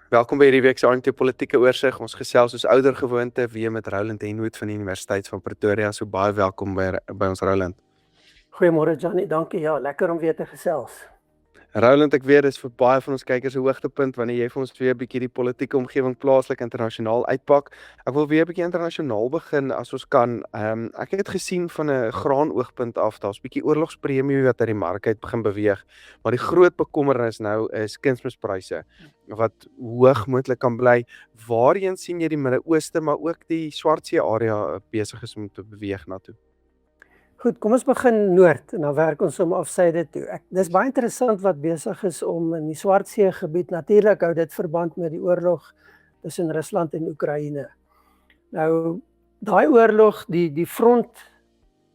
Welkom by hierdie week se RMT Politieke Oorsig. Ons gesels soos ouer gewoonte weer met Roland Henwood van die Universiteit van Pretoria. So baie welkom by ons Roland. Goeiemôre Johnny, dankie. Ja, lekker om weer te gesels. Roland, ek weet dis vir baie van ons kykers 'n hoogtepunt wanneer jy vir ons weer 'n bietjie die politieke omgewing plaaslik internasionaal uitpak. Ek wil weer 'n bietjie internasionaal begin as ons kan. Ek het gesien van 'n graanoogpunt af, daar's 'n bietjie oorlogspremie wat uit die mark uit begin beweeg, maar die groot bekommernis nou is kunsmispryse wat hoog moontlik kan bly. Waarheen sien jy die Midde-Ooste, maar ook die Swartsee area besig is om te beweeg na toe? Goed, kom ons begin noord en dan werk ons om afsyde toe. Dis baie interessant wat besig is om in die Swartsee gebied. Natuurlik hou dit verband met die oorlog tussen Rusland en Oekraïne. Nou, daai oorlog, die front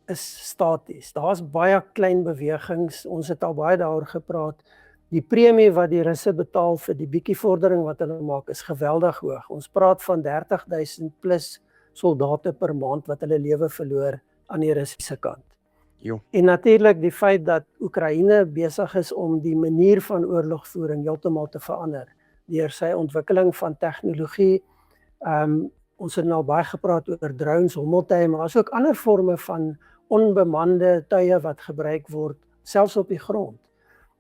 is staties. Daar's baie klein bewegings. Ons het al baie daaroor gepraat. Die premie wat die Russe betaal vir die bietjie vordering wat hulle maak is geweldig hoog. Ons praat van 30,000 plus soldate per maand wat hulle lewe verloor aan die Russiese kant. Jo. En natuurlik die feit dat Oekraïne besig is om die manier van oorlogvoering heeltemal te verander deur sy ontwikkeling van tegnologie. Ons het nou baie gepraat oor drones, hommeltuie, maar daar's ook ander forme van onbemande tuie wat gebruik word selfs op die grond.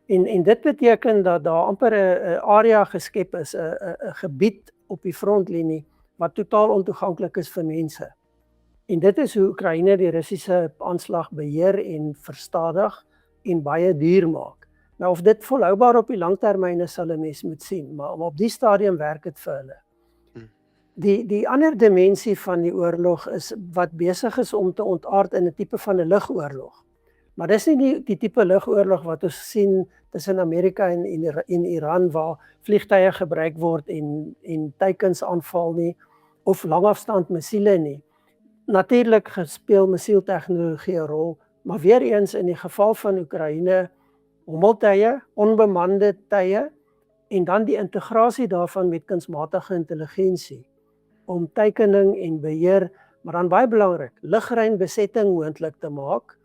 En dit beteken dat daar amper 'n area geskep is, 'n gebied op die frontlinie wat totaal ontoeganklik is vir mense. En dit is hoe Oekraïne die Russiese aanslag beheer en verstadig en baie duur maak. Nou of dit volhoubaar op die langtermyn is, sal 'n mens moet sien, maar op die stadium werk dit vir hulle. Die ander dimensie van die oorlog is wat besig is om te ontaard in 'n tipe van 'n lugoorlog. Maar dis nie die tipe lugoorlog wat ons sien tussen Amerika en Iran waar vliegtuie gebruik word en teikens aanval nie of langafstand missiele nie. Natuurlik speel missieltegnologie 'n rol, maar weer eens in die geval van Oekraïne, hommeltuie, onbemande tuie en dan die integrasie daarvan met kunsmatige intelligensie om teikening en beheer, maar dan baie belangrik, lugruimbesetting moontlik te maak.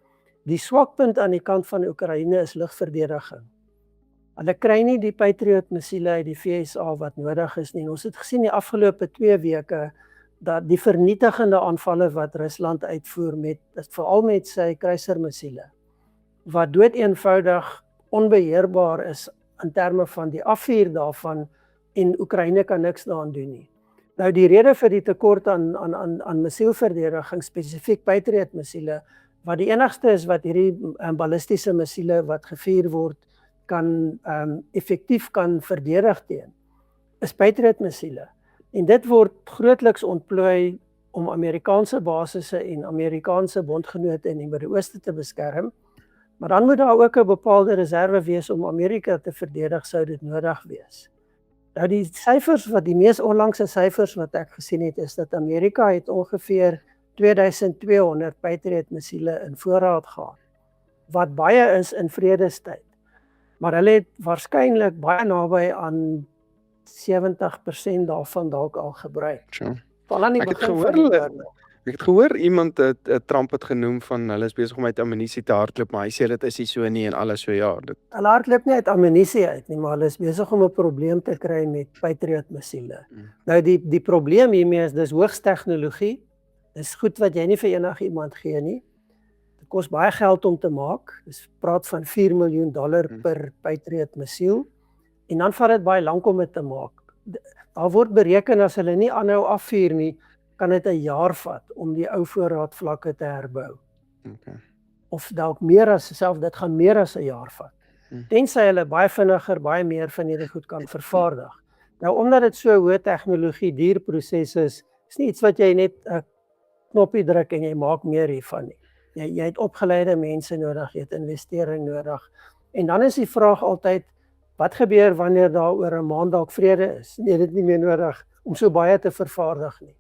Die swakpunt aan die kant van Oekraïne is lugverdediging. Hulle kry nie die Patriot missiele uit die VSA wat nodig is nie. Ons het gesien die afgelope 2 weke dat die vernietigende aanvalle wat Rusland uitvoer veral met sy kruisermissiele, wat doeteenvoudig onbeheerbaar is in terme van die afvuur daarvan en Oekraïne kan niks daaraan doen nie. Nou die rede vir die tekort aan missielverdediging, spesifiek Patriot missiele, wat die enigste is wat hierdie ballistiese missiele wat gevuur word kan effektief kan verdedig teen, is Patriot missiele. En dit word grootliks ontplooi om Amerikaanse basisse en Amerikaanse bondgenote in die Midde-Ooste te beskerm, maar dan moet daar ook 'n bepaalde reserve wees om Amerika te verdedig sou dit nodig wees. Nou die mees onlangse syfers wat ek gesien het is dat Amerika het ongeveer 2200 Patriot missiele in voorraad gehad, wat baie is in vredestyd. Maar hulle het waarskynlik baie naby aan 70% daarvan dalk al gebruik. Sure. Ek het gehoor iemand Trump het genoem van hulle is besig om uit ammunisie te hardloop, maar hy sê dit is nie so nie en alles so ja. Hulle hardloop nie uit ammunisie uit nie, maar hulle is besig om 'n probleem te kry met Patriot missiele. Nou die probleem hiermee is dis hoogs tegnologie. Dis goed wat jy nie vir enigiemand gee nie. Dit kos baie geld om te maak. Dis praat van $4 miljoen per Patriot missiel. En dan vat dit baie lank om dit te maak. Daar word bereken as hulle nie aanhou afvuur nie, kan dit 'n jaar vat om die ou voorraadvlakke te herbou. Okay. Of dalk dit gaan meer as 'n jaar vat. Tensy hulle baie vinniger, baie meer van hierdie goed kan vervaardig. Nou omdat dit so hoë tegnologie duur proses is nie iets wat jy net 'n knoppie druk en jy maak meer hiervan nie. Jy het opgeleide mense nodig, jy het investering nodig. En dan is die vraag altyd, wat gebeur wanneer daar oor 'n maand dalk vrede is? Jy het dit nie meer nodig om so baie te vervaardig nie.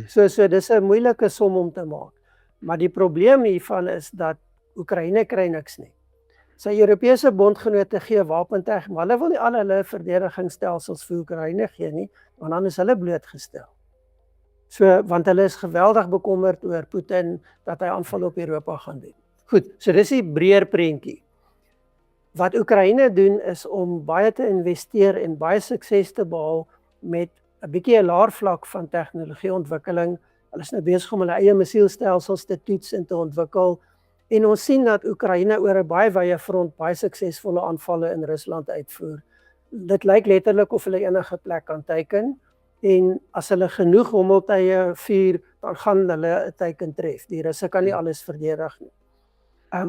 So dis 'n moeilike som om te maak. Maar die probleem hiervan is dat Oekraïne kry niks nie. Sy Europese bondgenote gee wapenteg, maar hulle wil nie al hulle verdedigingsstelsels vir Oekraïne gee nie, want dan is hulle blootgestel. So, want hulle is geweldig bekommerd oor Putin dat hy aanval op Europa gaan doen. Goed, so dis die breër prentjie. Wat Oekraïne doen is om baie te investeer en baie sukses te behaal met 'n bietjie 'n laer vlak van tegnologieontwikkeling. Hulle is nou besig om hulle eie missielstelsels te toets en te ontwikkel. En ons sien dat Oekraïne oor 'n baie wye front baie suksesvolle aanvalle in Rusland uitvoer. Dit lyk letterlik of hulle enige plek kan teiken. En as hulle genoeg hommeltuie vuur, dan gaan hulle 'n teiken tref. Die Russe kan nie alles verdedig nie.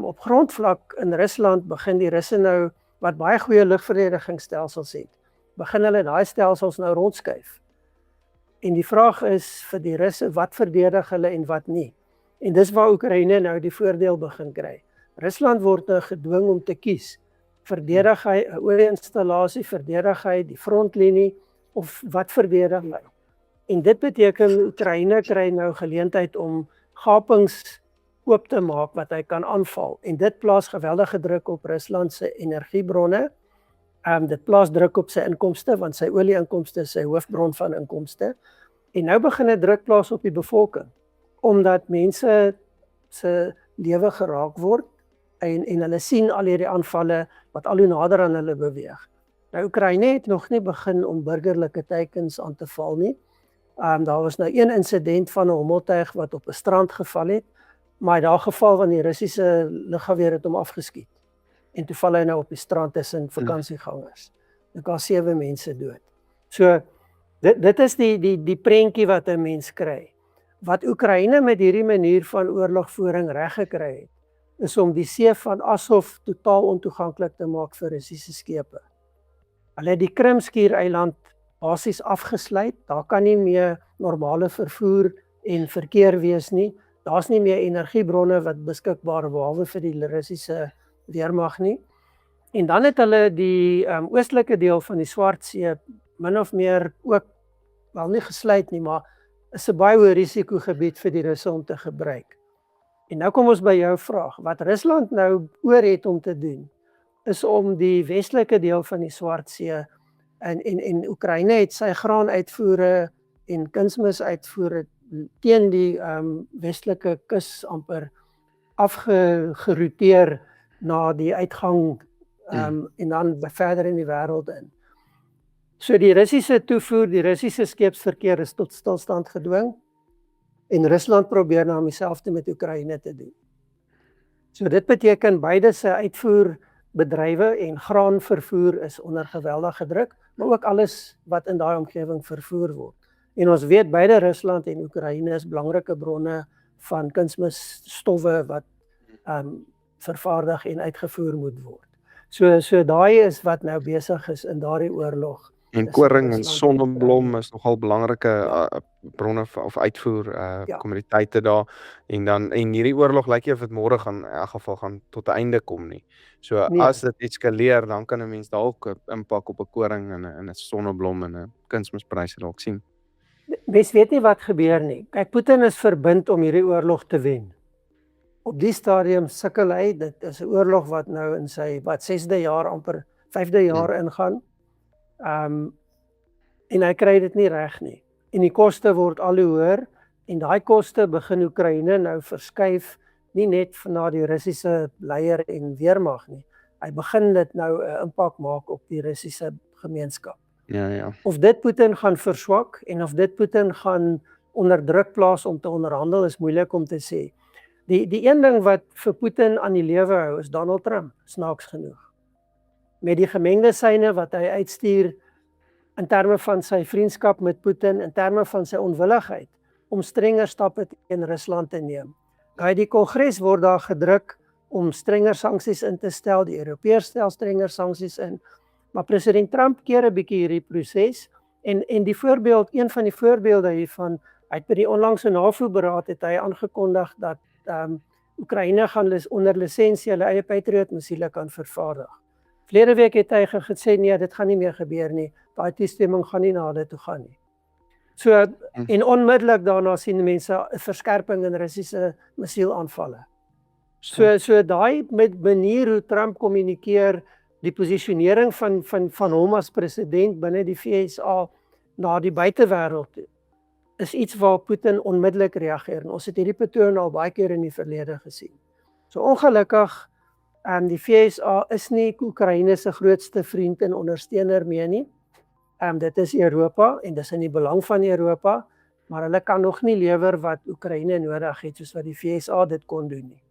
Op grondvlak in Rusland begin die Russe nou, wat baie goeie lugverdedigingsstelsels het, begin hulle daai stelsels nou rondskuif. En die vraag is vir die Russe, wat verdedig hulle en wat nie? En dis waar Oekraïne nou die voordeel begin kry. Rusland word nou gedwing om te kies. Verdedig hy 'n olieinstallasie, verdedig hy die frontlinie, of wat verdedig hy? En dit beteken Oekraïne kry nou geleentheid om gapings oop te maak wat hy kan aanval. En dit plaas geweldige druk op Rusland se energiebronne. Dit plaas druk op sy inkomste, want sy olieinkomste is sy hoofbron van inkomste. En nou begin dit druk plaas op die bevolking, omdat mense se lewe geraak word en hulle sien al hierdie aanvalle wat al hoe nader aan hulle beweeg. Nou Oekraïne het nog nie begin om burgerlike teikens aan te val nie. Daar was nou een insident van 'n hommeltuig wat op 'n strand geval het, maar daar geval want die Russiese luggeweer het hom afgeskiet. En toe val hy nou op die strand tussen vakansiegangers. Ek het 7 mense dood. So dit is die prentjie wat 'n mens kry. Wat Oekraïne met hierdie manier van oorlogvoering reg gekry het, is om die see van Azov totaal ontoeganklik te maak vir Russiese skepe. Hulle het die Krimskiereiland basies afgesluit. Daar kan nie meer normale vervoer en verkeer wees nie. Daar's nie meer energiebronne wat beskikbaar behalwe vir die Russiese weermag nie. En dan het hulle die oostelike deel van die Swartsee min of meer ook, wel nie gesluit nie, maar is 'n baie hoë risikogebied vir die Russe om te gebruik. En nou kom ons by jou vraag. Wat Rusland nou oor het om te doen, is om die westelike deel van die Swartsee, en Oekraïne het sy graanuitvoere en kunsmisuitvoere teen die westelike kus amper afgerouteer na die uitgang en dan verder in die wêreld in. So die Russiese toevoer, die Russiese skeepsverkeer is tot stilstand gedwing en Rusland probeer nou dieselfde met Oekraïne te doen. So dit beteken beide se uitvoerbedrywe en graanvervoer is onder geweldige druk, maar ook alles wat in daai omgewing vervoer word. En ons weet beide Rusland en Oekraïne is belangrike bronne van kunsmisstowwe wat vervaardig en uitgevoer moet word. So daai is wat nou besig is in daardie oorlog. En koring en sonneblom is nogal belangrike bronne of uitvoer kommoditeite daar. En hierdie oorlog lyk nie of dit môre gaan in elk geval gaan tot 'n einde kom nie. So as dit eskaleer, dan kan 'n mens dalk 'n impak op 'n koring en 'n sonneblom en 'n kunsmispryse dalk sien. Mens weet nie wat gebeur nie. Kyk, Putin is verbind om hierdie oorlog te wen. Op die stadium sukkel hy. Dit is 'n oorlog wat nou in sy 6de jaar, amper 5de jaar ingaan. En hy kry dit nie reg nie. En die koste word al hoe hoër en daai koste begin Oekraïne nou verskuif nie net na die Russiese leier en weermag nie. Hy begin dit nou 'n impak maak op die Russiese gemeenskap. Ja. Of dit Putin gaan verswak en of dit Putin gaan onder druk plaas om te onderhandel is moeilik om te sê. Die een ding wat vir Putin aan die lewe hou is Donald Trump, snaaks genoeg. Met die gemengde syne wat hy uitstuur in terme van sy vriendskap met Putin, in terme van sy onwilligheid om strenger stappe teen Rusland te neem. By die Kongres word daar gedruk om strenger sanksies in te stel, die Europeërs stel strenger sanksies in, maar president Trump keer 'n bietjie hierdie proses en een van die voorbeelde hiervan, hy het by die onlangse NAVO-beraad het hy aangekondig dat Oekraïne gaan onder lisensie hulle eie Patriot missiele kan vervaardig. Verlede week het hy gesê nee, dit gaan nie meer gebeur nie. Daai toestemming gaan nie na dit toe gaan nie. So en onmiddellik daarna sien mense 'n verskerping in Russiese missielaanvalle. So daai met manier hoe Trump kommunikeer, die posisionering van hom as president binne die VSA na die buitewêreld toe, is iets waar Putin onmiddellik reageer. En ons het hierdie patroon al baie keer in die verlede gesien. So ongelukkig, die VSA is nie Oekraïne se grootste vriend en ondersteuner meer nie. Dit is Europa en dis in die belang van Europa, maar hulle kan nog nie lewer wat Oekraïne nodig het soos wat die VSA dit kon doen nie.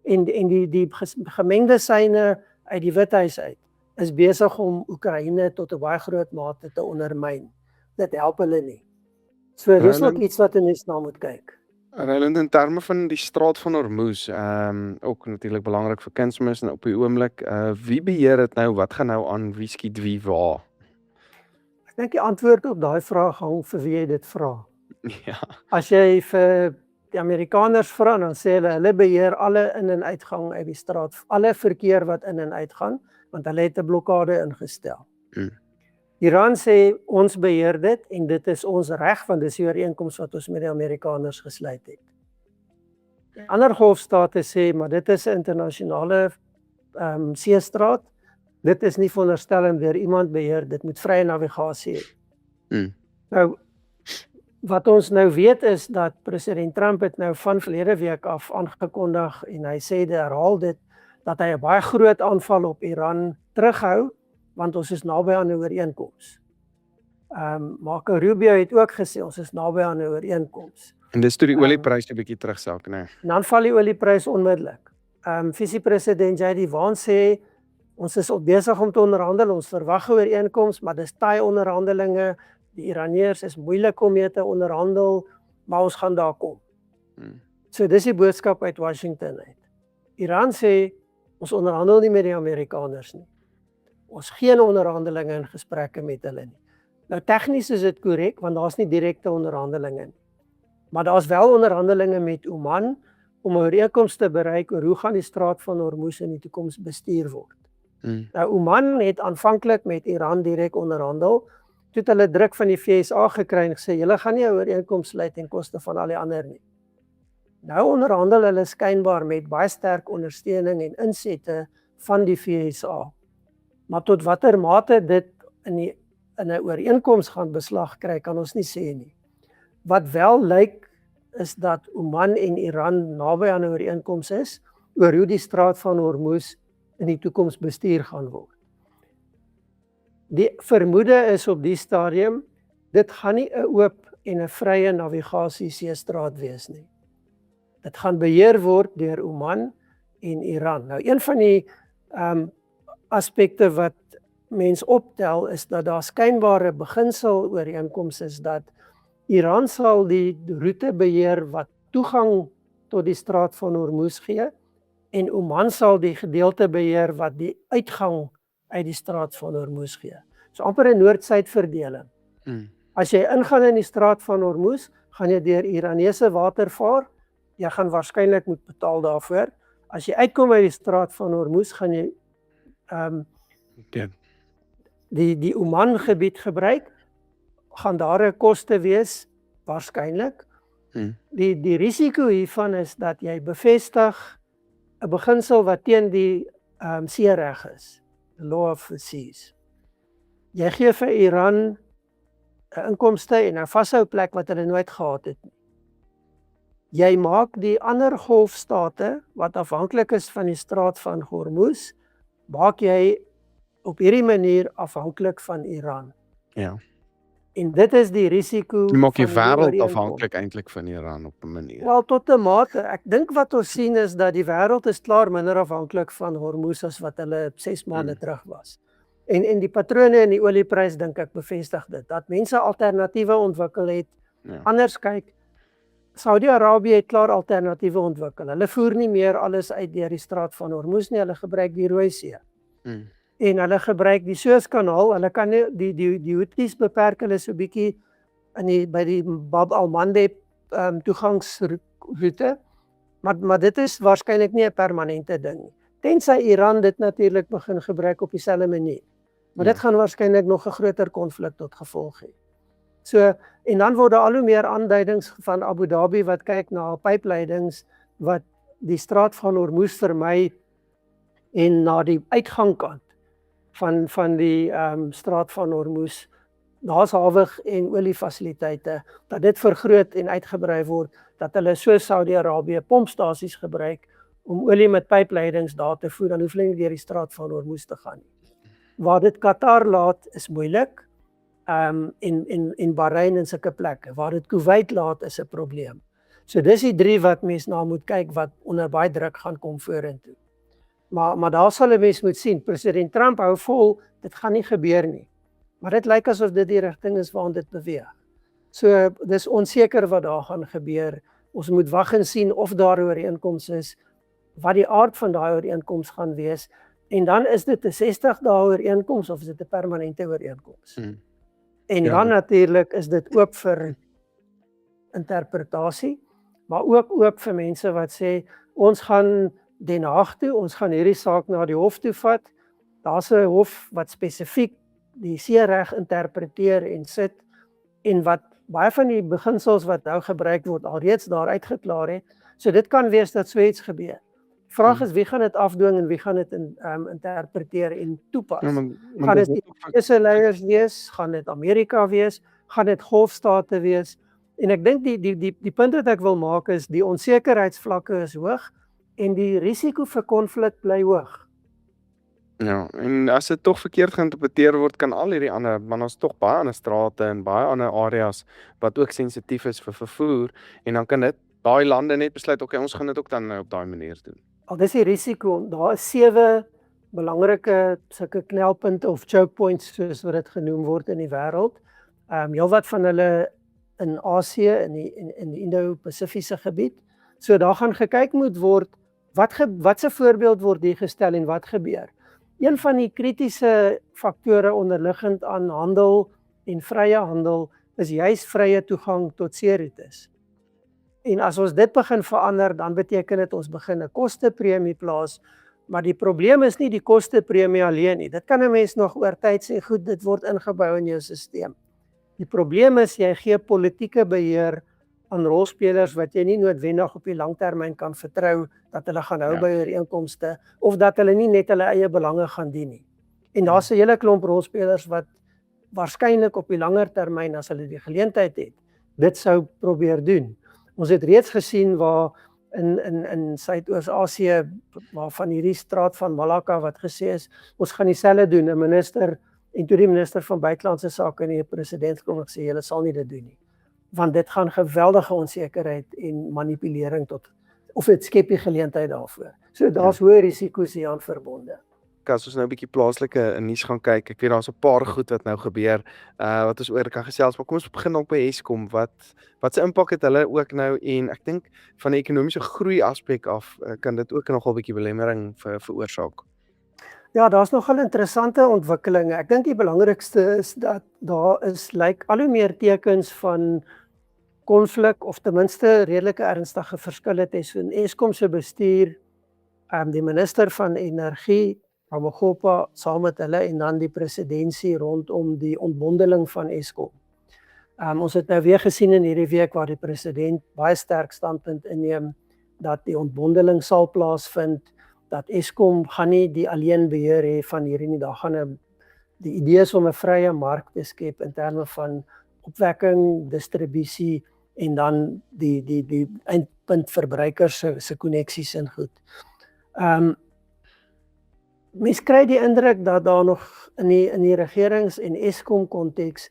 En die gemengde syne uit die Withuis uit is besig om Oekraïne tot 'n baie groot mate te ondermyn. Dit help hulle nie. So dis ook iets wat 'n mens na moet kyk. Roland, in terme van die straat van Hormuz, ook natuurlik belangrik vir kunsmis en op die oomblik, wie beheer dit nou? Wat gaan nou aan? Wie skiet wie waar? Ek dink die antwoord op daai vraag hang vir wie jy dit vra. Ja. As jy vir die Amerikaners vra, dan sê hulle beheer alle in- en uitgang uit die straat, alle verkeer wat in en uitgaan, want hulle het 'n blokkade ingestel. Iran sê ons beheer dit en dit is ons reg, want dis die ooreenkoms wat ons met die Amerikaners gesluit het. Ander golfstate sê, maar dit is 'n internasionale seestraat. Dit is nie veronderstel om deur iemand beheer, dit moet vrye navigasie hê. Nou, wat ons nou weet is dat president Trump het nou van verlede week af aangekondig en hy sê herhaal dit, dat hy 'n baie groot aanval op Iran terughou, want ons is naby aan 'n ooreenkoms. Marco Rubio het ook gesê ons is naby aan 'n ooreenkoms. En dis toe die oliepryse 'n bietjie terugsak, né? En dan val die olieprys onmiddellik. Visie-president JD Vance sê ons is besig om te onderhandel, ons verwag 'n ooreenkoms, maar dis taai onderhandelinge. Die Iraniërs is moeilik om mee te onderhandel, maar ons gaan daar kom. So dis die boodskap uit Washington uit. Iran sê ons onderhandel nie met die Amerikaners nie. Ons geen onderhandelinge en gesprekke met hulle nie. Nou tegnies is dit korrek, want daar's nie direkte onderhandelinge nie. Maar daar's wel onderhandelinge met Oman om 'n ooreenkoms te bereik oor hoe gaan die straat van Hormuz in die toekoms bestuur word. Nou Oman het aanvanklik met Iran direk onderhandel, toe het hulle druk van die VSA gekry en gesê julle gaan nie 'n ooreenkoms sluit ten koste van al die ander nie. Nou onderhandel hulle skynbaar met baie sterk ondersteuning en insette van die VSA. Maar tot watter mate dit in 'n ooreenkoms gaan beslag kry, kan ons nie sê nie. Wat wel lyk is dat Oman en Iran naby aan 'n ooreenkoms is oor hoe die straat van Hormuz in die toekoms bestuur gaan word. Die vermoede is op die stadium, dit gaan nie 'n oop en 'n vrye navigasie seestraat wees nie. Dit gaan beheer word deur Oman en Iran. Nou een van die aspekte wat mens optel is dat daar skynbare beginsel ooreenkoms is dat Iran sal die roete beheer wat toegang tot die straat van Hormuz gee en Oman sal die gedeelte beheer wat die uitgang uit die straat van Hormuz gee. So amper 'n noord-suid verdeling. As jy ingaan in die straat van Hormuz, gaan jy deur Iranese water vaar, jy gaan waarskynlik moet betaal daarvoor. As jy uitkom uit die straat van Hormuz, gaan jy die Oman gebied gebruik, gaan daar 'n koste wees, waarskynlik. Die risiko hiervan is dat jy bevestig 'n beginsel wat teen die seereg is, the law of the seas. Jy gee vir Iran 'n inkomste en 'n vashou plek wat hulle nooit gehad het nie. Jy maak die ander golfstate wat afhanklik is van die straat van Hormuz, maak jy op hierdie manier afhanklik van Iran. Ja. En dit is die risiko. Jy maak die wêreld afhanklik eintlik van Iran op 'n manier. Wel tot 'n mate. Ek dink wat ons sien is dat die wêreld is klaar minder afhanklik van Hormuz as wat hulle 6 maande terug was. En die patrone in die olieprys dink ek bevestig dit, dat mense alternatiewe ontwikkel het, anders kyk. Saudi-Arabië het klaar alternatiewe ontwikkel. Hulle voer nie meer alles uit deur die straat van Hormuz nie, hulle gebruik die Rooi See. En hulle gebruik die Suezkanaal, hulle kan nie, die Houthis beperk hulle so bietjie by die Bab al-Mandeb toegangsroete, maar dit is waarskynlik nie 'n permanente ding nie. Tensy Iran dit natuurlik begin gebruik op dieselfde manier. Maar dit gaan waarskynlik nog 'n groter konflik tot gevolg hê. So, en dan word daar al hoe meer aanduidings van Abu Dhabi wat kyk na pypleidings wat die straat van Hormuz vermy en na die uitgangkant van die straat van Hormuz, daar's hawe en oliefasiliteite, dat dit vergroot en uitgebrei word, dat hulle so Saudi-Arabië pompstasies gebruik om olie met pypleidings daar te voer, dan hoef hulle nie deur die straat van Hormuz te gaan nie. Waar dit Qatar laat is moeilik. en Bahrein en sulke plekke. Waar dit Kuwait laat is 'n probleem. So dis die 3 wat mens na moet kyk wat onder baie druk gaan kom vorentoe. Maar daar sal 'n mens moet sien, president Trump hou vol, dit gaan nie gebeur nie. Maar dit lyk asof dit die rigting is waarin dit beweeg. So dis onseker wat daar gaan gebeur. Ons moet wag en sien of daar 'n ooreenkoms is, wat die aard van daai ooreenkoms gaan wees, en dan is dit 'n 60 dae ooreenkoms of is dit 'n permanente ooreenkoms? En dan natuurlik is dit oop vir interpretasie, maar ook oop vir mense wat sê, ons gaan Den Haag toe, ons gaan hierdie saak na die hof toe vat. Daar's 'n hof wat spesifiek die seereg interpreteer en sit, en wat baie van die beginsels wat nou gebruik word alreeds daar uitgeklaar het. So dit kan wees dat so iets gebeur. Die vraag is, wie gaan dit afdwing en wie gaan dit interpreteer en toepas? Gaan dit die Europese leiers wees? Gaan dit Amerika wees? Gaan dit golfstate wees? En ek dink die punt wat ek wil maak is, die onsekerheidsvlakke is hoog en die risiko vir konflik bly hoog. Ja, en as dit tog verkeerd geïnterpreteer word, kan al hierdie ander, want ons tog baie ander strate en baie ander areas wat ook sensitief is vir vervoer, en dan kan dit daai lande net besluit, okay, ons gaan dit ook dan op daai manier doen. Al dis die risiko, daar is 7 belangrike sulke knelpunte of choke points soos wat dit genoem word in die wêreld. Heelwat van hulle in Asië, in die Indo-Pasifiese gebied. So daar gaan gekyk moet word, wat se voorbeeld word hier gestel en wat gebeur. Een van die kritiese faktore onderliggend aan handel en vrye handel is juis vrye toegang tot seeroetes. En as ons dit begin verander, dan beteken dit ons begin 'n kostepremie plaas, maar die probleem is nie die kostepremie alleen nie. Dit kan 'n mens nog oor tyd sê, goed, dit word ingebou in jou stelsel. Die probleem is jy gee politieke beheer aan rolspelers wat jy nie noodwendig op die langtermyn kan vertrou dat hulle gaan hou by ooreenkomste of dat hulle nie net hulle eie belange gaan dien nie. En daar's 'n hele klomp rolspelers wat waarskynlik op die langer termyn, as hulle die geleentheid het, dit sou probeer doen. Ons het reeds gesien waar in Suidoos-Asië, waarvan hierdie straat van Malakka wat gesê is, ons gaan dieselfde doen, 'n minister, en toe die minister van buitelandse sake en die president kom en sê, julle sal nie dit doen nie. Want dit gaan geweldige onsekerheid en manipulering of dit skep die geleentheid daarvoor. So daar's hoë risiko's hieraan verbonde. As ons nou 'n bietjie plaaslike nuus gaan kyk, ek weet daar's 'n paar goed wat nou gebeur, wat ons oor kan gesels, maar kom ons begin dalk by Eskom. Wat se impak het hulle ook nou, en ek dink van die ekonomiese groei aspek af, kan dit ook nogal 'n bietjie belemmering veroorsaak. Ja, daar's nogal interessante ontwikkelinge. Ek dink die belangrikste is dat daar lyk al hoe meer tekens van konflik of ten minste redelike ernstige verskille tussen Eskom se bestuur, die minister van energie, Ramokgopa, saam met hulle, en dan die presidentsie rondom die ontbondeling van Eskom. Ons het nou weer gesien in hierdie week waar die president baie sterk standpunt inneem dat die ontbondeling sal plaasvind, dat Eskom gaan nie die alleen beheer hê van hierdie nie. Daar gaan die idee is om 'n vrye mark te skep in terme van opwekking, distribusie en dan die eindpunt verbruikers se koneksies en goed. Mens kry die indruk dat daar nog in die regerings- en Eskom konteks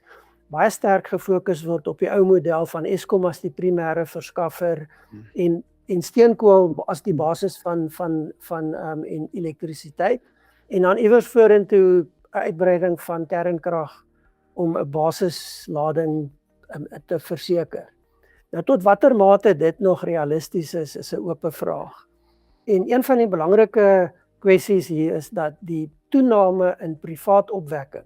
baie sterk gefokus word op die ou model van Eskom as die primêre verskaffer en steenkool as die basis van elektrisiteit, en dan iewers vorentoe 'n uitbreiding van kernkrag om 'n basislading te verseker. Nou tot watter mate dit nog realisties is 'n oop vraag. En een van die belangrike kwessies hier is dat die toename in privaat opwekking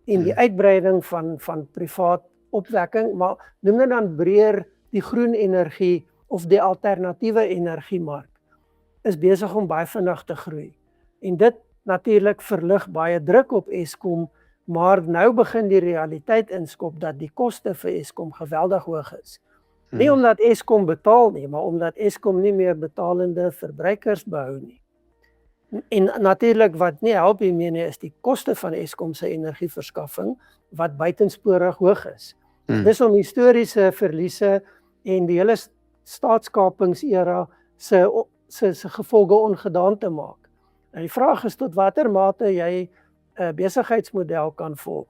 en die uitbreiding van privaat opwekking, maar noem dit dan breër die groen energie of die alternatiewe energiemark, is besig om baie vinnig te groei. En dit natuurlik verlig baie druk op Eskom, maar nou begin die realiteit inskop dat die koste vir Eskom geweldig hoog is. Nie omdat Eskom betaal nie, maar omdat Eskom nie meer betalende verbruikers behou nie. En natuurlik wat nie help hiermee nie, is die koste van Eskom se energieverskaffing wat buitensporig hoog is. Dis om historiese verliese en die hele staatskapingsera se gevolge ongedaan te maak. En die vraag is tot watter mate jy 'n besigheidsmodel kan volg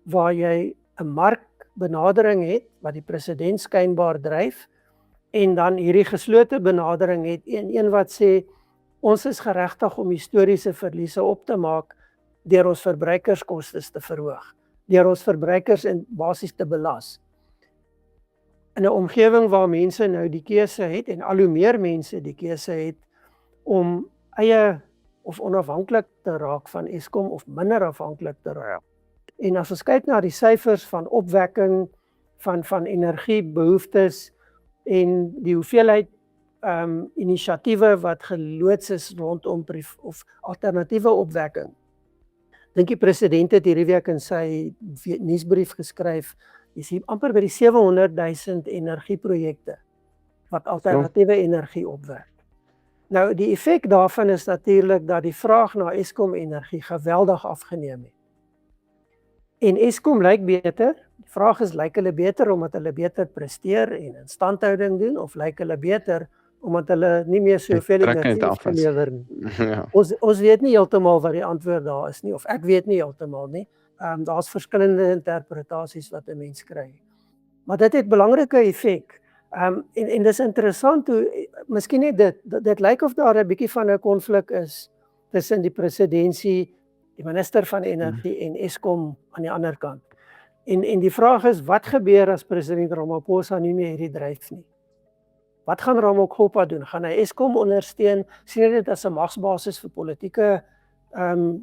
waar jy 'n markbenadering het wat die president skynbaar dryf en dan hierdie geslote benadering het, een wat sê ons is geregtig om historiese verliese op te maak deur ons verbruikerskostes te verhoog, deur ons verbruikers in basies te belas. In 'n omgewing waar mense nou die keuse het en al hoe meer mense die keuse het om eie of onafhanklik te raak van Eskom of minder afhanklik te raak. En as ons kyk na die syfers van opwekking, van energiebehoeftes en die hoeveelheid inisiatiewe wat geloods is rondom of alternatiewe opwekking. Dink die president het hierdie week in sy nuusbrief geskryf, jy sien amper by die 700,000 energieprojekte wat alternatiewe energie opwek. Nou die effek daarvan is natuurlik dat die vraag na Eskom energie geweldig afgeneem het. En Eskom lyk beter. Die vraag is, lyk hulle beter omdat hulle beter presteer en instandhouding doen, of lyk hulle beter omdat hulle nie meer soveel energie hoef te lewer nie? Ja. Ons weet nie heeltemal wat die antwoord daar is nie, of ek weet nie heeltemal nie. Daar's verskillende interpretasies wat 'n mens kry. Maar dit het belangrike effek. En dis interessant hoe, miskien net dit lyk of daar 'n bietjie van 'n konflik is tussen die presidentsie, die minister van energie en Eskom aan die ander kant. En die vraag is, wat gebeur as president Ramaphosa nie meer hierdie dryf nie? Wat gaan Ramokgopa doen? Gaan hy Eskom ondersteun? Sien hy dit as 'n magsbasis vir politieke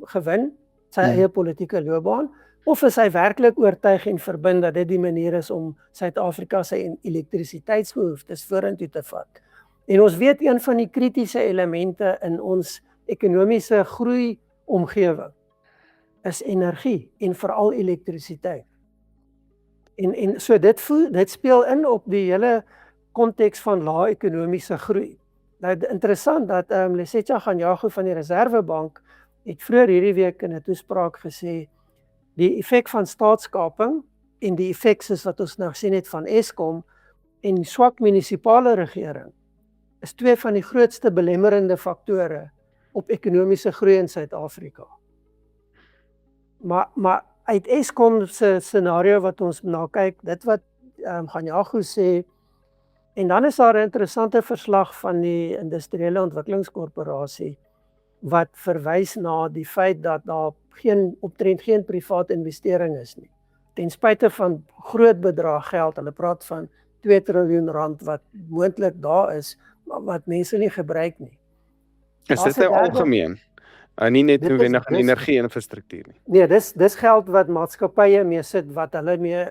gewin, sy eie politieke loopbaan? Of is hy werklik oortuig en verbind dat dit die manier is om Suid-Afrika sy elektrisiteitsbehoeftes vorentoe te vat? En ons weet een van die kritiese elemente in ons ekonomiese groeiomgewing is energie en veral elektrisiteit. En so dit speel in op die hele konteks van lae ekonomiese groei. Nou interessant dat Lesetja Kganyago van die Reserwebank het vroeër hierdie week in 'n toespraak gesê die effek van staatskaping en die effek soos wat ons nou gesien het van Eskom en swak munisipale regering is twee van die grootste belemmerende faktore op ekonomiese groei in Suid-Afrika. Maar uit Eskom se scenario wat ons na kyk, dit wat Kganyago sê, en dan is daar 'n interessante verslag van die Industriële Ontwikkelingskorporasie wat verwys na die feit dat daar omtrent geen privaat investering is nie. Ten spyte van groot bedrag geld, hulle praat van 2 triljoen rand wat moontlik daar is, maar wat mense nie gebruik nie. Is dit nou algemeen? Nie net noodwendig aan energie-infrastruktuur nie. Nee, dis geld wat maatskappye mee sit wat hulle mee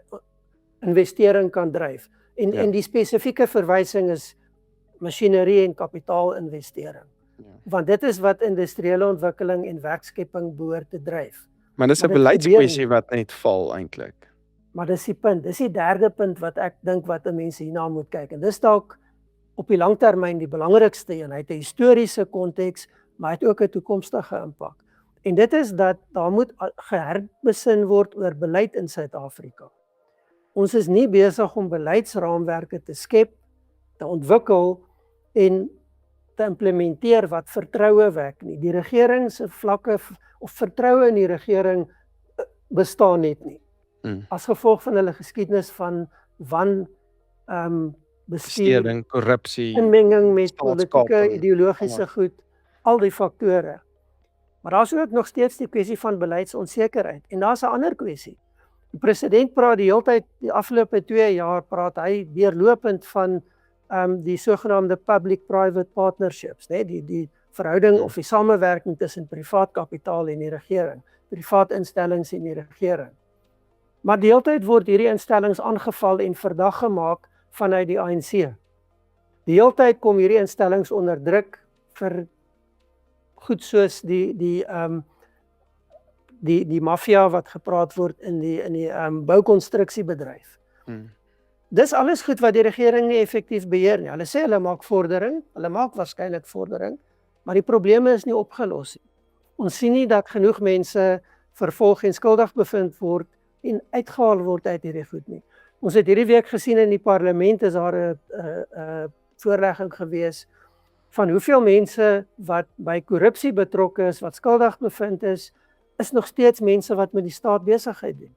investering kan dryf. En die spesifieke verwysing is masjinerie en kapitaalinvestering. Want dit is wat industriële ontwikkeling en werkskepping behoort te dryf. Maar dis 'n beleidskwessie wat net val eintlik. Maar dis die punt, dis die derde punt wat ek dink wat mense hierna moet kyk. En dis dalk op die langtermyn die belangrikste een. Hy het 'n historiese konteks, maar hy het ook 'n toekomstige impak. En dit is dat daar moet geherbesin word oor beleid in Suid-Afrika. Ons is nie besig om beleidsraamwerke te skep, te ontwikkel en te implementeer wat vertroue wek nie. Die regering se vlakke of vertroue in die regering bestaan net nie. As gevolg van hulle geskiedenis van bestuur, korrupsie, inmenging met politieke, ideologiese goed, al die faktore. Maar daar's ook nog steeds die kwessie van beleidsonsekerheid. En daar's 'n ander kwessie. Die president praat die hele tyd, die afgelope 2 jaar praat hy deurlopend van die sogenaamde public-private partnerships, die verhouding of die samewerking tussen privaat kapitaal en die regering, privaat instellings en die regering. Maar die hele tyd word hierdie instellings aangeval en verdag gemaak vanuit die ANC. Die hele tyd kom hierdie instellings onder druk vir goed soos die maffia wat gepraat word in die boukonstruksiebedryf. Dis alles goed wat die regering nie effektief beheer nie. Hulle sê hulle maak vordering, hulle maak waarskynlik vordering, maar die probleme is nie opgelos nie. Ons sien nie dat genoeg mense vervolg en skuldig bevind word en uitgehaal word uit hierdie goed nie. Ons het hierdie week gesien in die parlement is daar 'n voorlegging gewees van hoeveel mense wat by korrupsie betrokke is, wat skuldig bevind is nog steeds mense wat met die staat besigheid doen.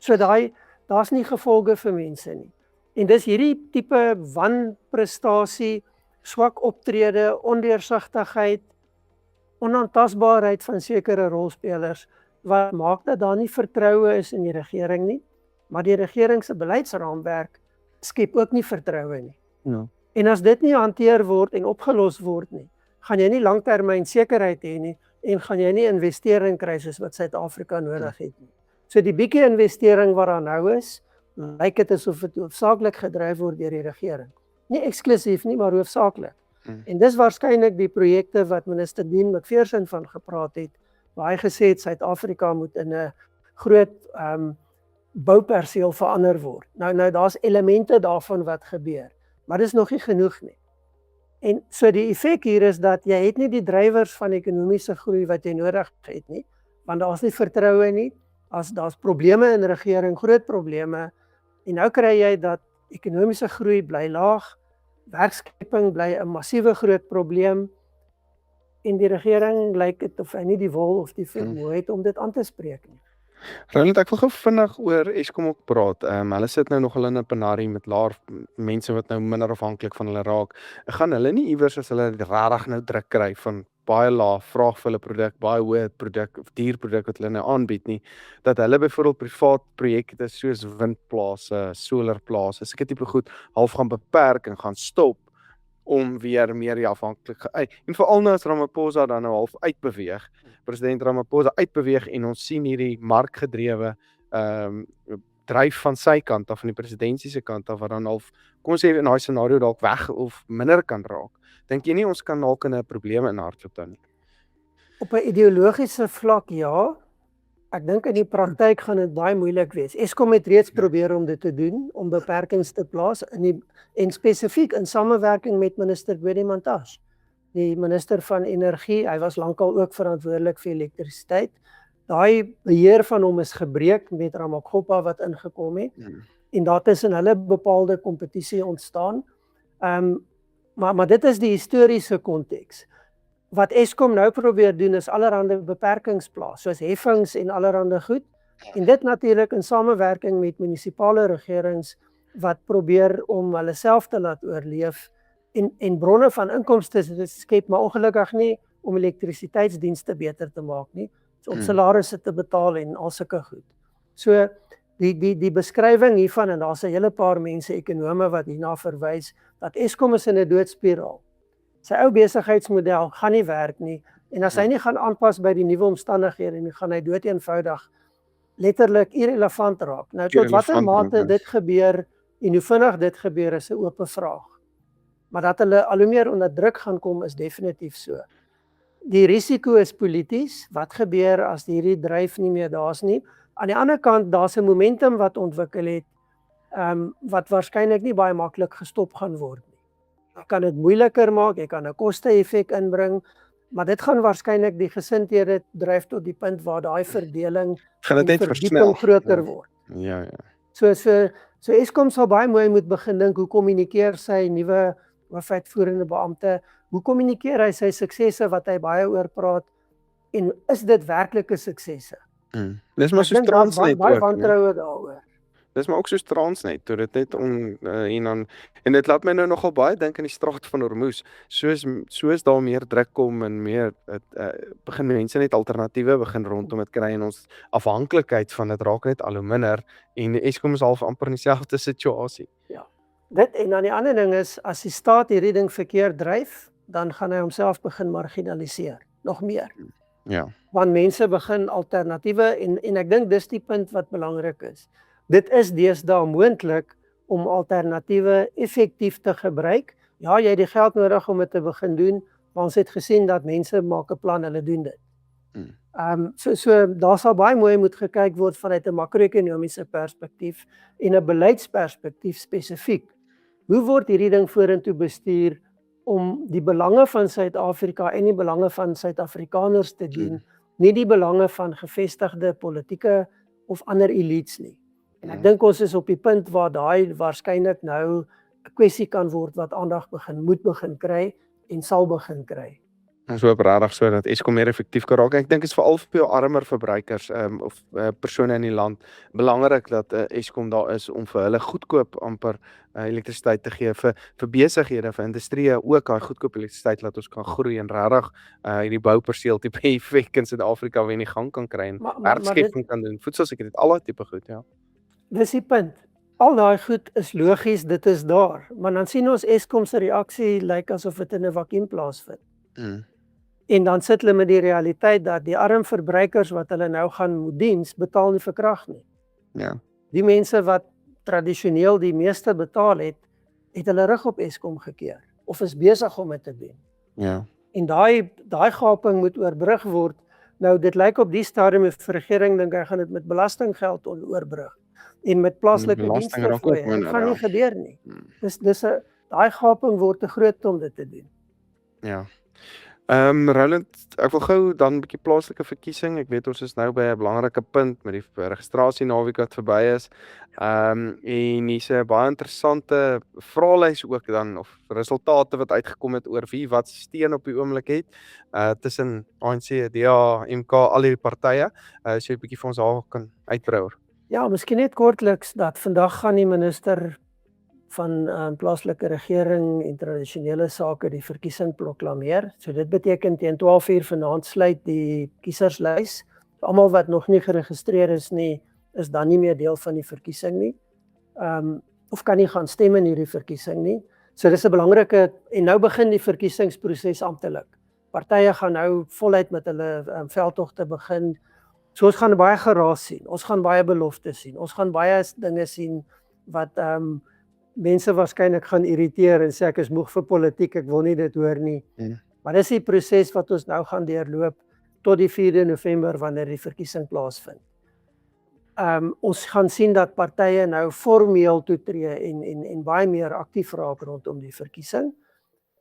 So daar's nie gevolge vir mense nie. En dis hierdie tipe wanprestasie, swak optrede, ondeursigtigheid, onaantastbaarheid van sekere rolspelers wat maak dat daar nie vertroue is in die regering nie, maar die regering se beleidsraamwerk skep ook nie vertroue nie. Ja. En as dit nie hanteer word en opgelos word nie, gaan jy nie langtermyn sekerheid hê nie en gaan jy nie investering kry soos wat Suid-Afrika nodig het nie. So die bietjie investering wat daar nou is, lyk dit asof dit hoofsaaklik gedryf word deur die regering. Nie eksklusief nie, maar hoofsaaklik. En dis waarskynlik die projekte wat minister Dean McPherson van gepraat het, waar hy gesê het Suid-Afrika moet in 'n groot bouperseel verander word. Nou daar's elemente daarvan wat gebeur, maar dis nog nie genoeg nie. En so die effek hier is dat jy het nie die drywers van ekonomiese groei wat jy nodig het nie, want daar's nie vertroue nie, daar's probleme in regering, groot probleme, en nou kry jy dat ekonomiese groei bly laag, werkskepping bly 'n massiewe groot probleem, en die regering lyk dit of hy nie die wil of die vermoë het om dit aan te spreek nie. Roland, ek wil gou vinnig oor Eskom ook praat. Hulle sit nou nogal in 'n penarie met mense wat nou minder afhanklik van hulle raak. Gaan hulle nie iewers as hulle regtig nou druk kry van baie lae vraag vir hulle produk, baie hoë produk of duur produk wat hulle nou aanbied nie, dat hulle byvoorbeeld privaat projekte soos windplase, solarplase, sulke tipe goed half gaan beperk en gaan stop om weer meer afhanklik en veral nou as Ramaphosa dan nou half uitbeweeg, president Ramaphosa uitbeweeg en ons sien hierdie markgedrewe dryf van sy kant af, van die presidentsie se kant af, wat dan half, kom ons sê in daai scenario dalk weg of minder kan raak. Dink jy nie ons kan dalk in 'n probleme inhardloop dan nie? Op 'n ideologiese vlak ja. Ek dink in die praktyk gaan dit baie moeilik wees. Eskom het reeds probeer om dit te doen, om beperkings te plaas en spesifiek in samewerking met minister Gwede Mantashe, die minister van energie. Hy was lankal ook verantwoordelik vir elektrisiteit. Daai beheer van hom is gebreek met Ramakgopa wat ingekom het. En daar tussen hulle bepaalde kompetisie ontstaan. Maar dit is die historiese konteks. Wat Eskom nou probeer doen is allerhande beperkings plaas, soos heffings en allerhande goed. En dit natuurlik in samewerking met munisipale regerings wat probeer om hulle self te laat oorleef en bronne van inkomste skep, maar ongelukkig nie om elektrisiteitsdienste beter te maak nie, so om salarisse te betaal en al sulke goed. So die beskrywing hiervan, en daar's 'n hele paar mense, ekonome wat hierna verwys, dat Eskom is in 'n doodspiraal. Sy ou besigheidsmodel gaan nie werk nie, en as hy nie gaan aanpas by die nuwe omstandighede nie, gaan hy doeteenvoudig letterlik irrelevant raak. Nou tot watter mate dit gebeur en hoe vinnig dit gebeur is 'n oop vraag. Maar dat hulle al hoe meer onder druk gaan kom is definitief so. Die risiko is polities. Wat gebeur as hierdie dryf nie meer daar's nie? Aan die ander kant, daar's 'n momentum wat ontwikkel het, wat waarskynlik nie baie maklik gestop gaan word nie. Jy kan dit moeiliker maak, jy kan 'n koste-effek inbring, maar dit gaan waarskynlik die gesindhede dryf tot die punt waar daai verdeling gaan dit net verdieping groter word. Ja. So Eskom sal baie mooi moet begin dink, hoe kommunikeer sy nuwe hoofuitvoerende beampte, hoe kommunikeer hy sy suksesse wat hy baie oor praat, en is dit werklike suksesse? Dis maar soos Transnet baie ook. wantroue daaroor. Dis maar ook soos Transnet, toe dit net en dit laat my nou nogal baie dink aan die straat van Hormuz, soos daar meer druk kom en meer, begin mense net alternatiewe begin rondom dit kry, en ons afhanklikheid van dit raak net al hoe minder, en Eskom is half amper in dieselfde situasie. Ja, dit en dan die ander ding is, as die staat hierdie ding verkeerd dryf, dan gaan hy homself begin marginaliseer, nog meer. Ja. Want mense begin alternatiewe, en ek dink dis die punt wat belangrik is. Dit is deesdae moontlik om alternatiewe effektief te gebruik. Ja, jy het die geld nodig om dit te begin doen, maar ons het gesien dat mense maak 'n plan, hulle doen dit. So daar sal baie mooi moet gekyk word vanuit 'n makro-ekonomiese perspektief en 'n beleidsperspektief spesifiek. Hoe word hierdie ding vorentoe bestuur om die belange van Suid-Afrika en die belange van Suid-Afrikaners te dien, nie die belange van gevestigde politieke of ander elites nie. En ek dink ons is op die punt waar daai waarskynlik nou 'n kwessie kan word wat aandag moet begin kry en sal begin kry. Ons hoop regtig so dat Eskom meer effektief kan raak. Ek dink dit is veral vir jou armer verbruikers of persone in die land belangrik dat Eskom daar is om vir hulle goedkoop amper elektrisiteit te gee vir besighede, vir industrieë ook daai goedkoop elektrisiteit laat ons kan groei en regtig hierdie bouperseel tipe effek in Suid-Afrika weer in die gang kan kry en Maar dit werkskepping kan doen. Voedselsekuriteit, al daai tipe goed, ja. dis die punt. Al daai goed is logies, dit is daar, maar dan sien ons Eskom se reaksie lyk asof dit in 'n vakuum plaasvind. Mm. En dan sit hulle met die realiteit dat die arm verbruikers wat hulle nou gaan moet diens, betaal nie vir krag nie. Ja. Die mense wat tradisioneel die meeste betaal het hulle rug op Eskom gekeer of is besig om dit te doen. Ja. En daai gaping moet oorbrug word. Nou dit lyk op die stadium of die regering dink hy gaan dit met belastinggeld oorbrug en met plaaslike dienste gooi. Dit gaan nie gebeur nie. Dis daai gaping word te groot om dit te doen. Ja. Roland, ek wil gou dan 'n bietjie plaaslike verkiesing. Ek weet ons is nou by 'n belangrike punt met die registrasienaweek wat verby is. En hier's 'n baie interessante vraelys ook dan of resultate wat uitgekom het oor wie wat steun op die oomblik het tussen ANC, DA, MK, al die partye. As jy 'n bietjie vir ons daar kan uitbrei oor. Ja, miskien net kortliks dat vandag gaan die minister van plaaslike regering en tradisionele sake die verkiesing proklameer. So dit beteken teen 12:00 vanaand sluit die kieserslys. Almal wat nog nie geregistreer is nie, is dan nie meer deel van die verkiesing nie. Of kan nie gaan stem in hierdie verkiesing nie. So dis 'n belangrike en nou begin die verkiesingsproses amptelik. Partye gaan nou voluit met hulle veldtogte begin. So ons gaan baie geraas sien. Ons gaan baie beloftes sien. Ons gaan baie dinge sien wat mense waarskynlik gaan irriteer en sê ek is moeg vir politiek, ek wil nie dit hoor nie. Maar dis die proses wat ons nou gaan deurloop tot die 4de November wanneer die verkiesing plaasvind. Ons gaan sien dat partye nou formeel toetree en baie meer aktief raak rondom die verkiesing.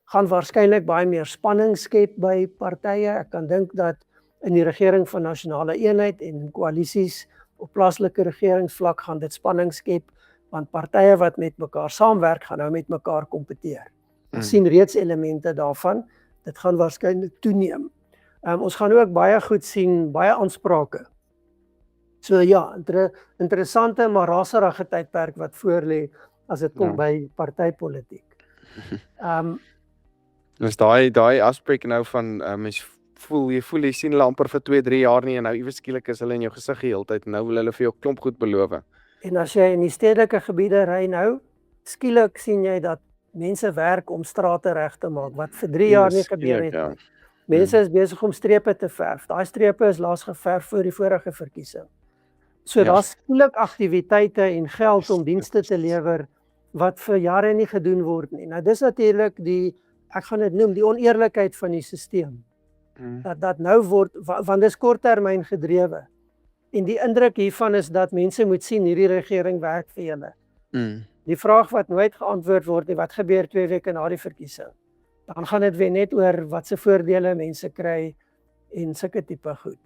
Gaan waarskynlik baie meer spanning skep by partye. Ek kan dink dat in die regering van nasionale eenheid en koalisies op plaaslike regeringsvlak gaan dit spanning skep, want partye wat met mekaar saamwerk gaan nou met mekaar kompeteer. Ons sien reeds elemente daarvan. Dit gaan waarskynlik toeneem. Ons gaan ook baie goed sien, baie aansprake. So ja, interessante maar raserige tydperk wat voorlê as dit kom by partytetiek. Dus daai aspek nou van mens jy sien hulle amper vir 2-3 jaar nie en nou iewes skielik is hulle in jou gesig die hele tyd en nou wil hulle vir jou klomp goed beloof. En as jy in die stedelike gebiede ry nou, skielik sien jy dat mense werk om strate reg te maak wat vir 3 jaar nie gebeur het nie. Mense is besig om strepe te verf. Daai strepe is laas geverf voor die vorige verkiesing. So daar's skielik aktiwiteite en geld om dienste te lewer wat vir jare nie gedoen word nie. Nou dis natuurlik ek gaan dit noem, die oneerlikheid van die stelsel. Dat nou word, want dis korttermyn gedrewe. En die indruk hiervan is dat mense moet sien hierdie regering werk vir julle. Die vraag wat nooit geantwoord word nie, wat gebeur 2 weke na die verkiesing? Dan gaan dit weer net oor wat se voordele mense kry en sulke tipe goed.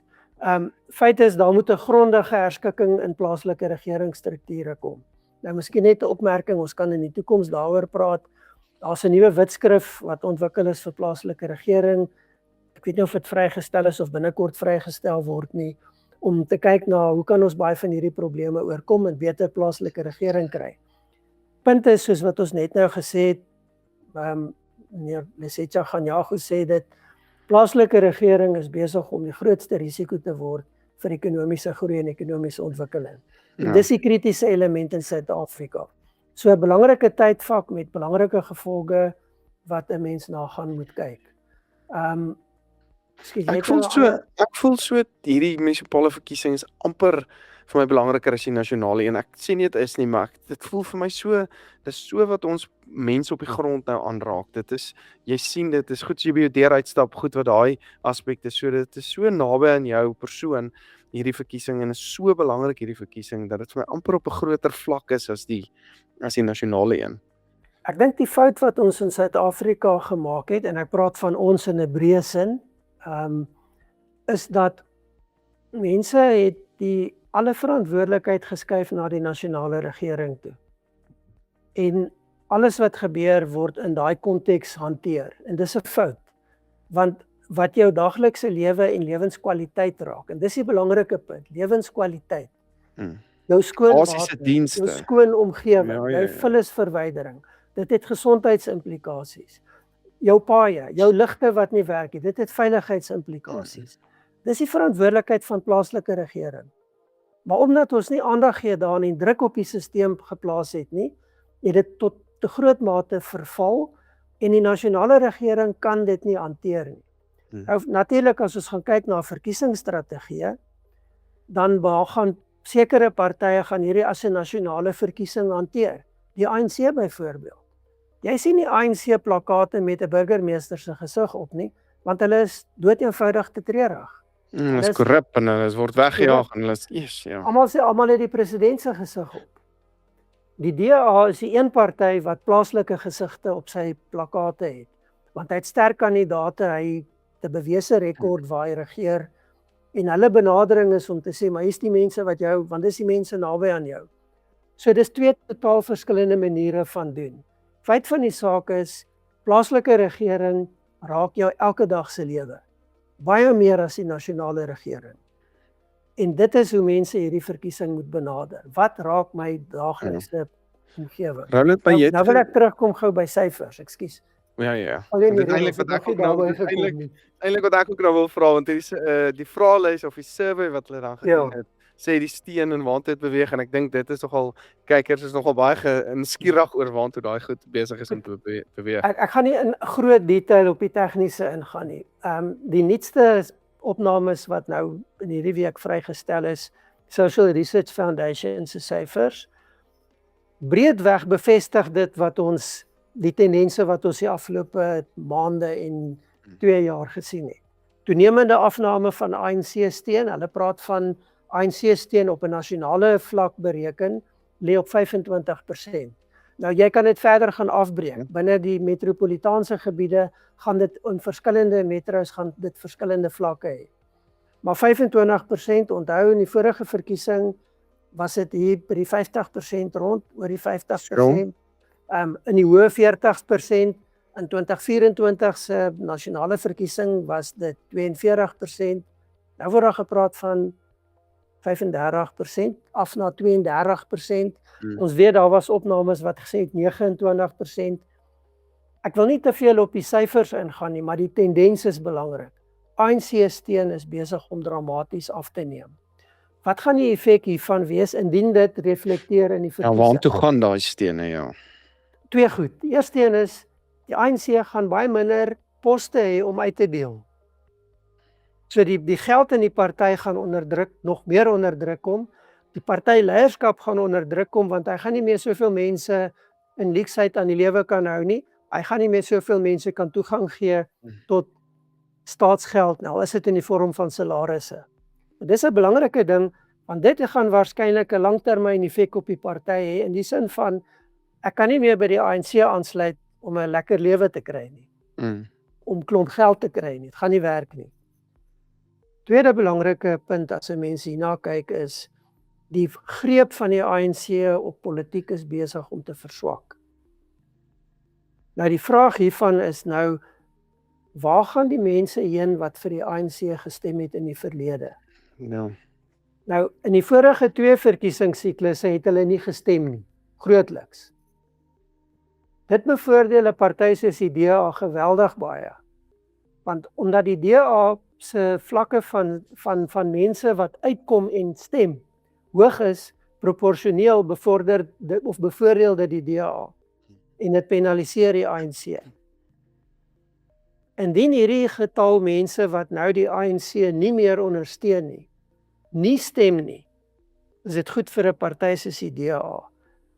Feit is, daar moet 'n grondige herskikking in plaaslike regeringsstrukture kom. Nou miskien net 'n opmerking, ons kan in die toekoms daaroor praat. Daar's 'n nuwe wetskrif wat ontwikkel is vir plaaslike regering. Ek weet nie of dit vrygestel is of binnekort vrygestel word nie, om te kyk na hoe kan ons baie van hierdie probleme oorkom en beter plaaslike regering kry. Punt is, soos wat ons net nou gesê het, meneer Lesetja Ganyago sê dit, plaaslike regering is besig om die grootste risiko te word vir ekonomiese groei en ekonomiese ontwikkeling. En dis die kritiese element in Suid-Afrika. So 'n belangrike tydvak met belangrike gevolge wat 'n mens na gaan moet kyk. Ek voel so hierdie munisipale verkiesing is amper vir my belangriker as die nasionale een. Ek sê nie dit is nie, maar dit voel vir my dis so wat ons mense op die grond nou aanraak. Jy sien dit is goed as jy by jou deur uitstap, goed wat daai aspekte so, dit is so naby aan jou persoon hierdie verkiesing en is so belangrik hierdie verkiesing dat dit vir my amper op 'n groter vlak is as die nasionale een. Ek dink die fout wat ons in Suid-Afrika gemaak het, en ek praat van ons in 'n breë sin, is dat mense het alle verantwoordelikheid geskuif na die nasionale regering toe. En alles wat gebeur word in daai konteks hanteer. En dis 'n fout. Want wat jou daaglikse lewe en lewenskwaliteit raak. En dis die belangrike punt, lewenskwaliteit. Mm. Jou skoon Basiese water, jou dienste. skoon omgewing, Ja, jou ja. vullisverwydering. Dit het gesondheidsimplikasies. Jou paaie, jou ligte wat nie werk nie, dit het veiligheidsimplikasies. Dis die verantwoordelikheid van plaaslike regering. Maar omdat ons nie aandag gee daaraan en druk op die stelsel geplaas het nie, het dit tot te groot mate verval en die nasionale regering kan dit nie hanteer nie. Nou, natuurlik as ons gaan kyk na verkiesingsstrategieë, dan gaan sekere partye gaan hierdie as 'n nasionale verkiesing hanteer. Die ANC byvoorbeeld. Jy sien nie ANC plakate met 'n burgemeester se gesig op nie, want hulle is doeteenvoudig te treurig. Hulle is korrup en hulle word weggejaag en hulle is ja. Almal sê almal het die president se gesig op. Die DA is die een party wat plaaslike gesigte op sy plakate het, want hy het sterk kandidate, hy het 'n bewese rekord waar hy regeer, en hulle benadering is om te sê, maar hier's die mense wat jou, want dis die mense naby aan jou. So dis twee totaal verskillende maniere van doen. Feit van die saak is, plaaslike regering raak jou elke dag se lewe. Baie meer as die nasionale regering. En dit is hoe mense hierdie verkiesing moet benader. Wat raak my daaglikse omgewing? Roland, maar jy Nou wil ek terugkom gou by syfers, ekskuus. Ja. Alleen Dit die eintlik reëls wat het ek nog ook nie nou daarby gekom nie. eintlik wat ek ook nou wil vra, want die vraelys of die survey wat hulle dan gedoen het, sê die steen en waantoe dit beweeg, en ek dink dit is nogal, kykers is nogal baie nuuskierig oor waantoe daai goed besig is om te beweeg. Ek gaan nie in groot detail op die tegniese ingaan nie. Die nuutste opnames wat nou in hierdie week vrygestel is, Social Research Foundation se syfers, breedweg bevestig dit wat ons, die tendense wat ons die afgelope maande en 2 jaar gesien het. Toenemende afname van ANC steun, hulle praat van ANC steun op 'n nasionale vlak bereken, lê op 25%. Nou jy kan dit verder gaan afbreek. Binne die metropolitaanse gebiede gaan dit in verskillende metros gaan dit verskillende vlakke hê. Maar 25%, onthou in die vorige verkiesing was dit hier by die 50% rond, oor die 50%. In die hoë 40%, in 2024 se nasionale verkiesing was dit 42%. Nou word daar gepraat van 35% af na 32%. Ons weet daar was opnames wat gesê het 29%. Ek wil nie te veel op die syfers ingaan nie, maar die tendens is belangrik. ANC steun is besig om dramaties af te neem. Wat gaan die effek hiervan wees indien dit reflekteer in die verkiesing? Ja, waartoe gaan daai stene, ja? Twee goed. Die eerste een is, die ANC gaan baie minder poste hê om uit te deel. So die geld in die party gaan onderdruk, nog meer onderdruk kom. Die partyleierskap gaan onderdruk kom, want hy gaan nie meer soveel mense in leksheid aan die lewe kan hou nie. Hy gaan nie meer soveel mense kan toegang gee tot staatsgeld, nou is dit in die vorm van salarisse. Dis 'n belangrike ding, want dit gaan waarskynlik 'n langtermyn effek op die party hê, in die sin van, ek kan nie meer by die ANC aansluit om 'n lekker lewe te kry nie. Om klomp geld te kry nie, dit gaan nie werk nie. Tweede belangrike punt as 'n mens hierna kyk is, die greep van die ANC op politiek is besig om te verswak. Nou die vraag hiervan is nou, waar gaan die mense heen wat vir die ANC gestem het in die verlede? Ja. Nou, in die vorige 2 verkiesingsiklusse het hulle nie gestem nie, grootliks. Dit bevoordeel 'n party soos die DA geweldig baie. Want omdat die DA se vlakke van mense wat uitkom en stem hoog is, proporsioneel bevoordeel dit die DA en dit penaliseer die ANC. Indien hierdie getal mense wat nou die ANC nie meer ondersteun nie stem nie, is dit goed vir 'n party soos die DA.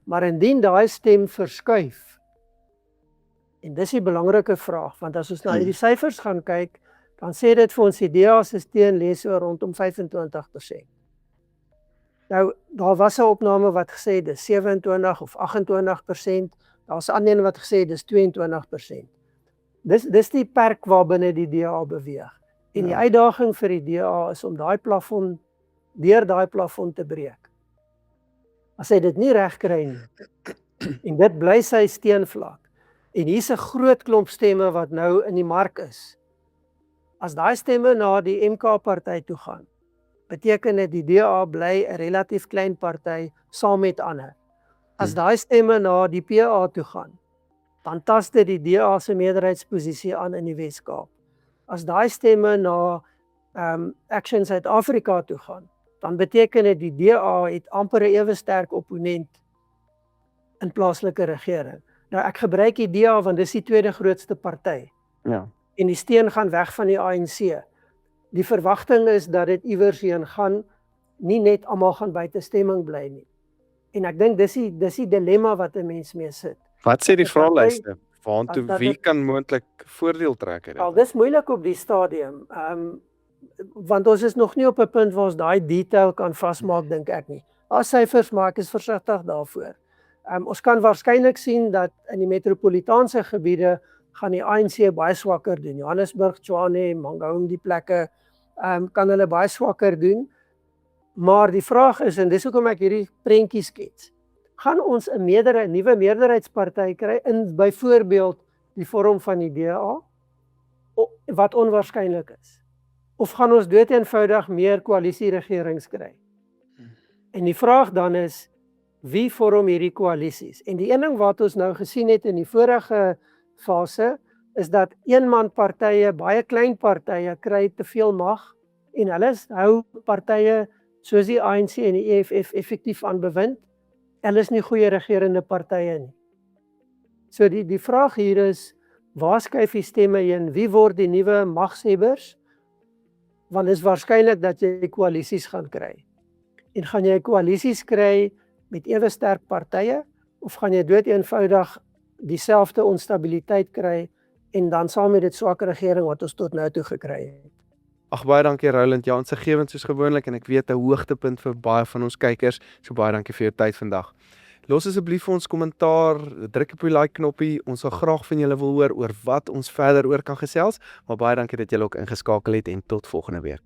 Maar indien daai stem verskuif, en dis die belangrike vraag, want as ons na hierdie syfers gaan kyk, dan sê dit vir ons die DA se steun lê so rondom 25%. Nou, daar was 'n opname wat gesê dis 27 of 28%, daar's 'n ander een wat gesê dis 22%. Dis die perk waarbinne die DA beweeg. En die uitdaging vir die DA is om deur daai plafon te breek. As hy dit nie reg kry nie, en dit bly sy steenvlak, en hier's 'n groot klomp stemme wat nou in die mark is. As daai stemme na die MK-party toe gaan, beteken dit die DA bly 'n relatief klein party saam met ander. As daai stemme na die PA toe gaan, dan tas dit die DA se meerderheidsposisie aan in die Wes-Kaap. As daai stemme na Action Suid-Afrika toe gaan, dan beteken dit die DA het amper 'n ewe sterk opponent in plaaslike regering. Nou ek gebruik die DA want dis die tweede grootste party. Ja. En die steun gaan weg van die ANC. Die verwagting is dat dit iewers heen gaan, nie net almal gaan buite stemming bly nie. En ek dink dis die dilemma wat 'n mens mee sit. Wat sê die As 'n party- vraelyste? Waartoe dat wie dit- kan moontlik voordeel trek uit Wel, dit? dis moeilik op die stadium. Want ons is nog nie op 'n punt waar ons daai detail kan vasmaak, dink ek nie. Daar's syfers, maar ek is versigtig daarvoor. Ons kan waarskynlik sien dat in die metropolitaanse gebiede gaan die ANC baie swakker doen. Johannesburg, Tshwane, Mangaung, die plekke kan hulle baie swakker doen. Maar die vraag is, en dis hoekom ek hierdie prentjie skets, gaan ons 'n nuwe meerderheidsparty kry in byvoorbeeld die vorm van die DA, wat onwaarskynlik is? Of gaan ons dood eenvoudig meer koalisieregerings kry? En die vraag dan is, wie vorm hierdie koalisies? En die een ding wat ons nou gesien het in die vorige fase, is dat eenmanpartye, baie klein partye kry te veel mag, en hulle hou partye soos die ANC en die EFF effektief aan bewind. Hulle is nie goeie regerende partye nie. So die vraag hier is, waar skuif die stemme heen? Wie word die nuwe magshebbers? Want is waarskynlik dat jy koalisies gaan kry. En gaan jy koalisies kry met ewe sterk partye, of gaan jy dood eenvoudig dieselfde onstabiliteit kry, en dan saam met dit swakker regering wat ons tot nou toe gekry het? Ag, baie dankie Roland. Ja, insiggewend soos gewoonlik, en ek weet 'n hoogtepunt vir baie van ons kykers. So baie dankie vir jou tyd vandag. Los asseblief vir ons kommentaar, druk op die like knoppie. Ons sal graag van julle wil hoor oor wat ons verder oor kan gesels, maar baie dankie dat julle ook ingeskakel het en tot volgende week.